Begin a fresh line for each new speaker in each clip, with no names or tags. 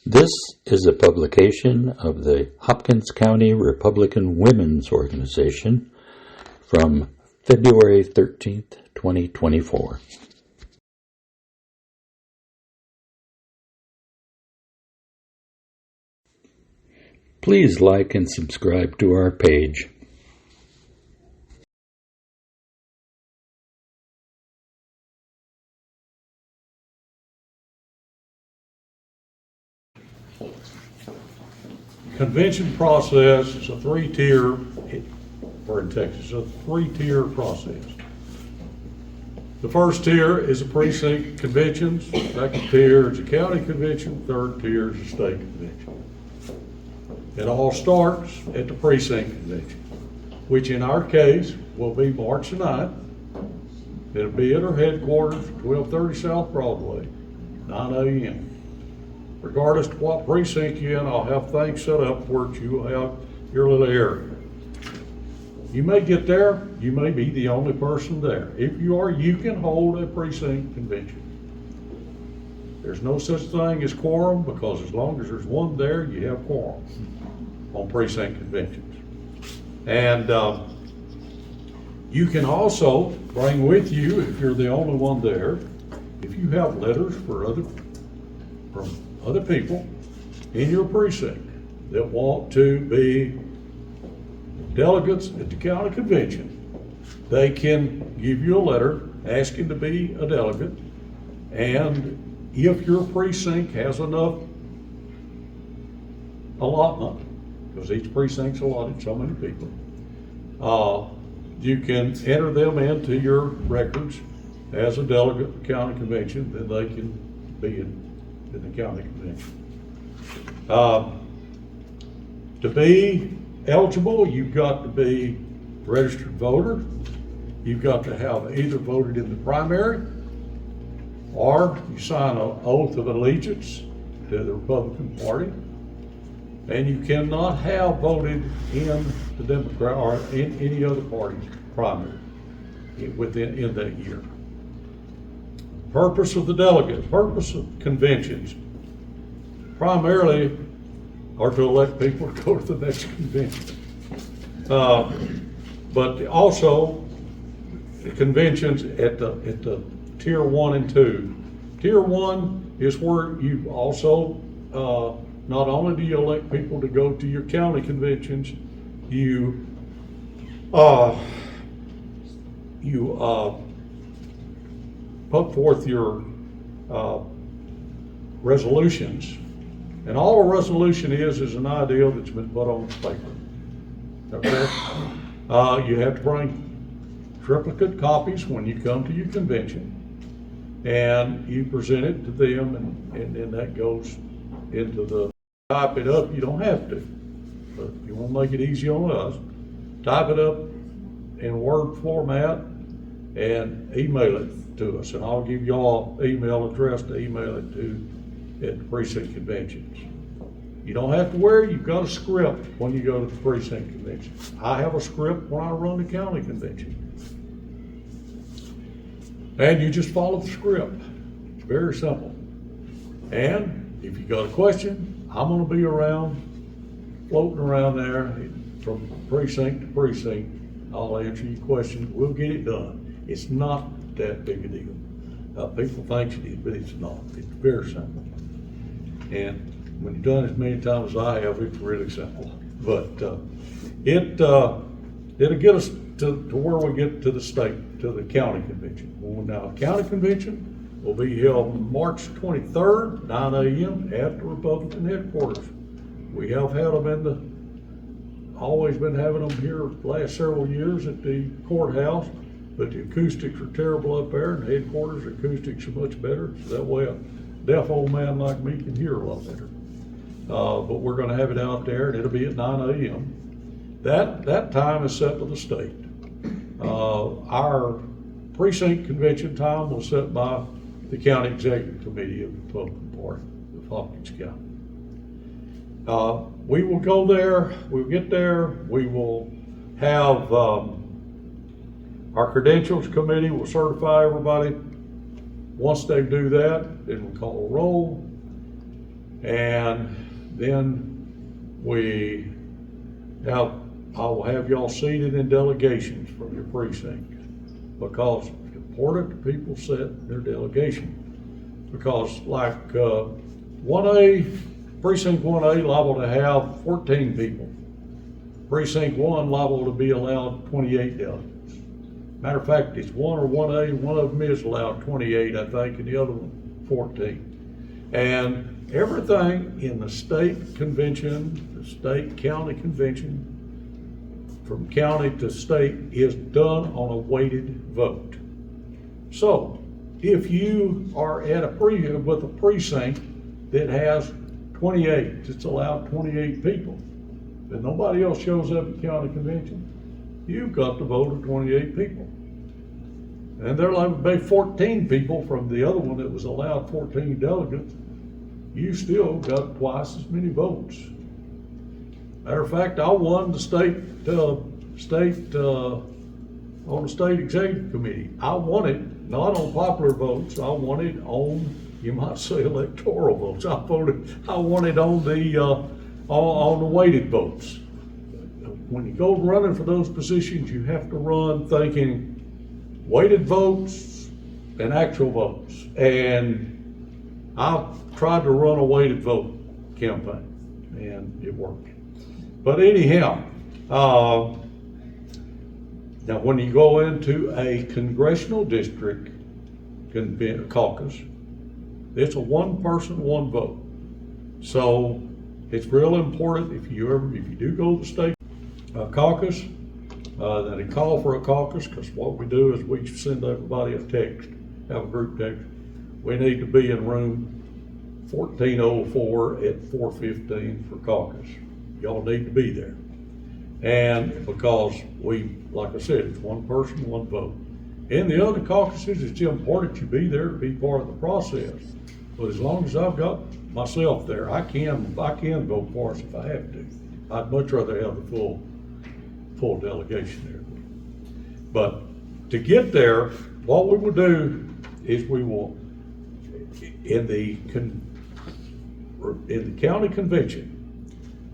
This is a publication of the Hopkins County Republican Women's Organization from February 13th, 2024. Please like and subscribe to our page.
Convention process is a three-tier, or in Texas, a three-tier process. The first tier is the precinct conventions, second tier is the county convention, third tier is the state convention. It all starts at the precinct convention, which in our case will be March the 9th. It'll be at our headquarters, 1230 South Broadway, 9 a.m. Regardless of what precinct you're in, I'll have things set up where you will have your little area. You may get there, you may be the only person there. If you are, you can hold a precinct convention. There's no such thing as quorum, because as long as there's one there, you have quorum on precinct conventions. And you can also bring with you, if you're the only one there, if you have letters from other people in your precinct that want to be delegates at the county convention, they can give you a letter asking to be a delegate. And if your precinct has enough allotment, because each precinct's allotted so many people, you can enter them into your records as a delegate at the county convention, then they can be in the county convention. To be eligible, you've got to be a registered voter. You've got to have either voted in the primary, or you sign an oath of allegiance to the Republican Party, and you cannot have voted in the Democrat or in any other party's primary in that year. Purpose of the delegate, purpose of conventions, primarily are to elect people to go to the next convention. But also the conventions at the tier 1 and 2. Tier 1 is where you also, not only do you elect people to go to your county conventions, you put forth your resolutions, and all a resolution is an idea that's been put on paper. Okay, you have to bring triplicate copies when you come to your convention, and you present it to them, and then that goes into the type it up. You don't have to, but if you want to make it easy on us, type it up in Word format and email it to us, and I'll give y'all email address to email it to at the precinct conventions. You don't have to worry, you've got a script when you go to the precinct convention. I have a script when I run the county convention. And you just follow the script. It's very simple. And if you got a question, I'm gonna be around, floating around there from precinct to precinct. I'll answer your questions, we'll get it done. It's not that big a deal. People think it is, but it's not. It's very simple. And when you've done it as many times as I have, it's really simple. But it'll get us to where we get to the state, to the county convention. Well, now, the county convention will be held March 23rd, 9 a.m. at the Republican headquarters. We have had them always been having them here the last several years at the courthouse, but the acoustics are terrible up there, and the headquarters acoustics are much better, so that way a deaf old man like me can hear a lot better. But we're gonna have it out there, and it'll be at 9 a.m. That time is set by the state. Our precinct convention time was set by the county executive committee of the Republican Party of Hopkins County. We will go there, we'll get there, we will have our credentials committee will certify everybody. Once they do that, then we call a roll. And then I will have y'all seated in delegations from your precinct, because it's important that people set their delegation. Because like 1A, precinct 1A liable to have 14 people. Precinct 1 liable to be allowed 28 delegates. Matter of fact, it's 1 or 1A, one of them is allowed 28, I think, and the other one 14. And everything in the state convention, the state county convention, from county to state, is done on a weighted vote. So if you are at with a precinct that has 28, it's allowed 28 people, and nobody else shows up at county convention, you've got the vote of 28 people. And there might be 14 people from the other one that was allowed 14 delegates. You still got twice as many votes. Matter of fact, I won the on the state executive committee. I won it not on popular votes. I won it on, you might say, electoral votes. I won it on the weighted votes. When you go running for those positions, you have to run thinking weighted votes and actual votes. And I tried to run a weighted vote campaign, and it worked. But anyhow, now when you go into a congressional district caucus, it's a one person, one vote. So it's real important if you do go to the state caucus, that they call for a caucus, because what we do is we send everybody a text, have a group text. We need to be in room 1404 at 4:15 for caucus. Y'all need to be there. And because like I said, it's one person, one vote. In the other caucuses, it's important you be there to be part of the process. But as long as I've got myself there, I can vote for us if I have to. I'd much rather have the full delegation there. But to get there, what we will do is we will, in the county convention,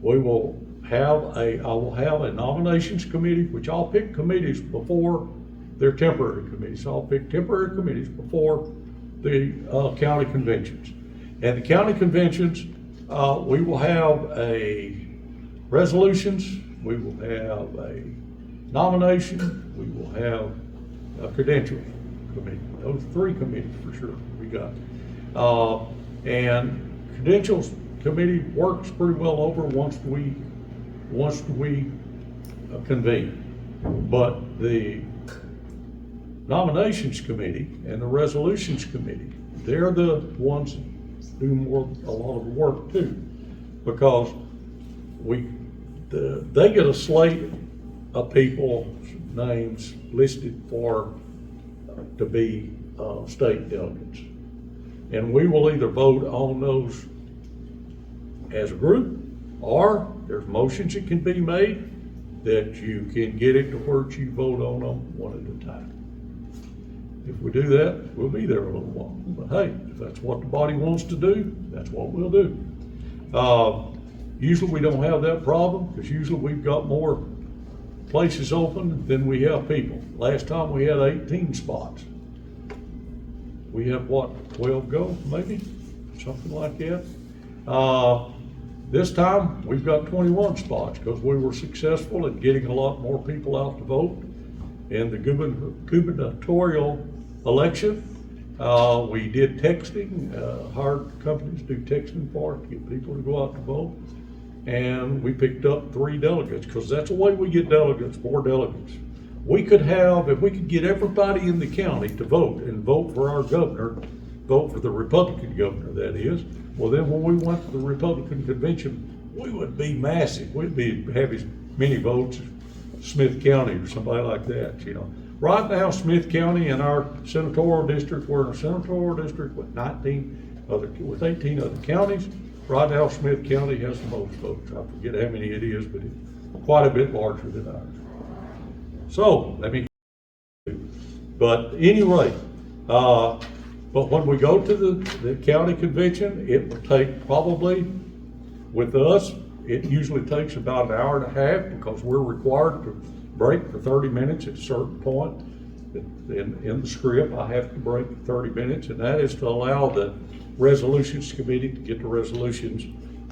I will have a nominations committee, which I'll pick committees before they're temporary committees. I'll pick temporary committees before the county conventions. And the county conventions, we will have a resolutions, we will have a nomination, we will have a credentialing committee. Those three committees for sure we got. And credentials committee works pretty well over once we convene. But the nominations committee and the resolutions committee, they're the ones that do a lot of the work too, because they get a slate of people names listed to be state delegates, and we will either vote on those as a group, or there's motions that can be made that you can get it to where you vote on them one at a time. If we do that, we'll be there a little while. But hey, if that's what the body wants to do, that's what we'll do. Usually we don't have that problem, because usually we've got more places open than we have people. Last time we had 18 spots. We have what, 12 go, maybe? Something like that. This time we've got 21 spots, because we were successful at getting a lot more people out to vote. In the gubernatorial election, we did texting, hired companies to do texting for us to get people to go out to vote. And we picked up 3 delegates, because that's the way we get delegates, more delegates. We could have, if we could get everybody in the county to vote and vote for our governor, vote for the Republican governor, that is, well then when we went to the Republican convention, we would be massive. We'd have as many votes as Smith County or somebody like that, you know. Right now, Smith County in our senatorial district, we're in a senatorial district with 18 other counties. Right now, Smith County has the most votes. I forget how many it is, but it's quite a bit larger than ours. So, but anyway, But when we go to the county convention, it will take probably, with us, it usually takes about an hour and a half because we're required to break for 30 minutes at a certain point. In the script, I have to break for 30 minutes, and that is to allow the resolutions committee to get the resolutions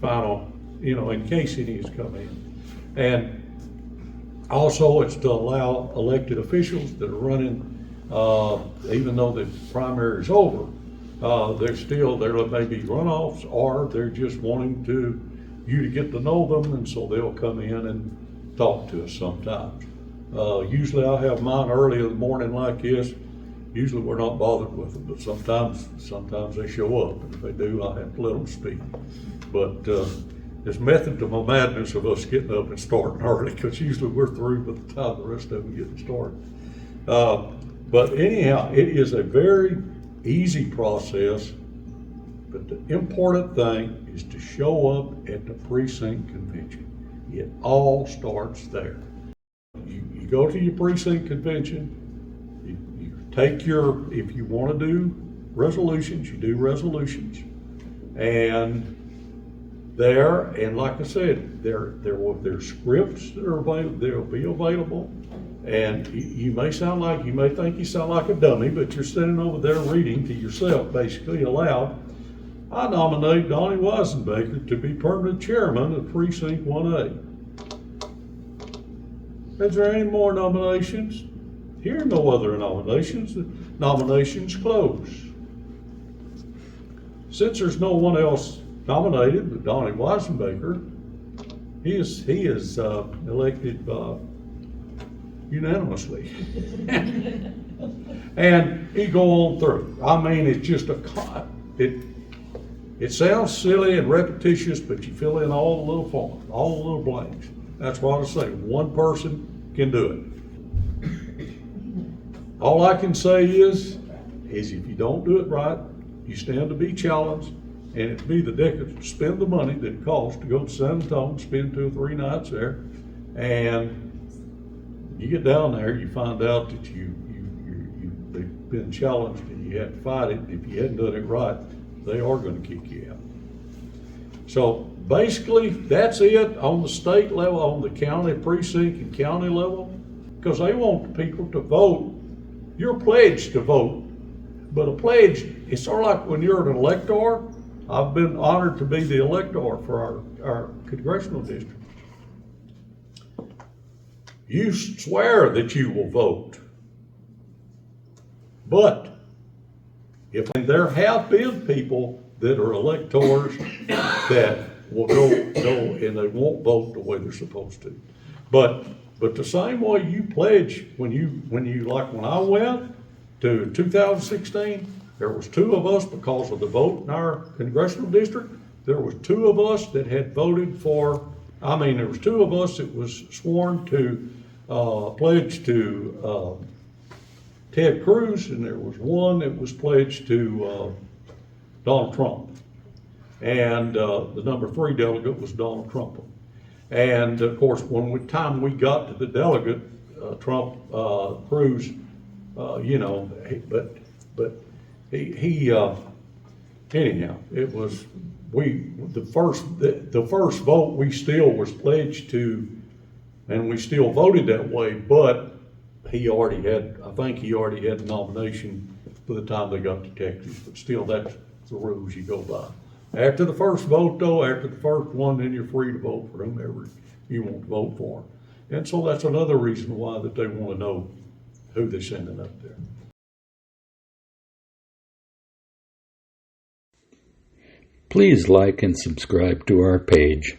final, in case any has come in. And also it's to allow elected officials that are running, even though the primary is over, there may be runoffs, or they're just wanting you to get to know them, and so they'll come in and talk to us sometimes. Usually I have mine early in the morning like this. Usually we're not bothered with them, but sometimes they show up, and if they do, I have to let them speak. But there's method to my madness of us getting up and starting early, because usually we're through by the time the rest of them get started. But anyhow, it is a very easy process, but the important thing is to show up at the precinct convention. It all starts there. You go to your precinct convention, you take if you want to do resolutions, you do resolutions. And like I said, there's scripts that are available, they'll be available. And you may think you sound like a dummy, but you're sitting over there reading to yourself, basically aloud. I nominate Donnie Wisenbaker to be permanent chairman of Precinct 1A. Is there any more nominations? Here are no other nominations. The nominations close. Since there's no one else nominated but Donnie Wisenbaker, he is elected unanimously. And he go on through. I mean, it's just it sounds silly and repetitious, but you fill in all the little forms, all the little blanks. That's what I say. One person can do it. All I can say is if you don't do it right, you stand to be challenged, and it'd be the decade to spend the money that it costs to go to San Antonio, spend 2 or 3 nights there, and you get down there, you find out that they've been challenged and you have to fight it. If you hadn't done it right, they are going to kick you out. So basically, that's it on the state level, on the county precinct and county level, because they want the people to vote. You're pledged to vote, but a pledge, it's sort of like when you're an elector. I've been honored to be the elector for our congressional district. You swear that you will vote, but there have been people that are electors that will go and they won't vote the way they're supposed to. But the same way you pledge when I went to 2016, there was 2 of us because of the vote in our congressional district. There was 2 of us that had voted for. There was 2 of us that was sworn to pledge to Ted Cruz, and there was 1 that was pledged to Donald Trump. And the number 3 delegate was Donald Trump. And of course, time we got to the delegate, Trump, Cruz, but he anyhow, it was the first vote we still was pledged to, and we still voted that way, but I think he already had the nomination by the time they got to Texas, but still that's the rules you go by. After the first vote though, after the first one, then you're free to vote for whomever you want to vote for. And so that's another reason why that they want to know who they're sending up there.
Please like and subscribe to our page.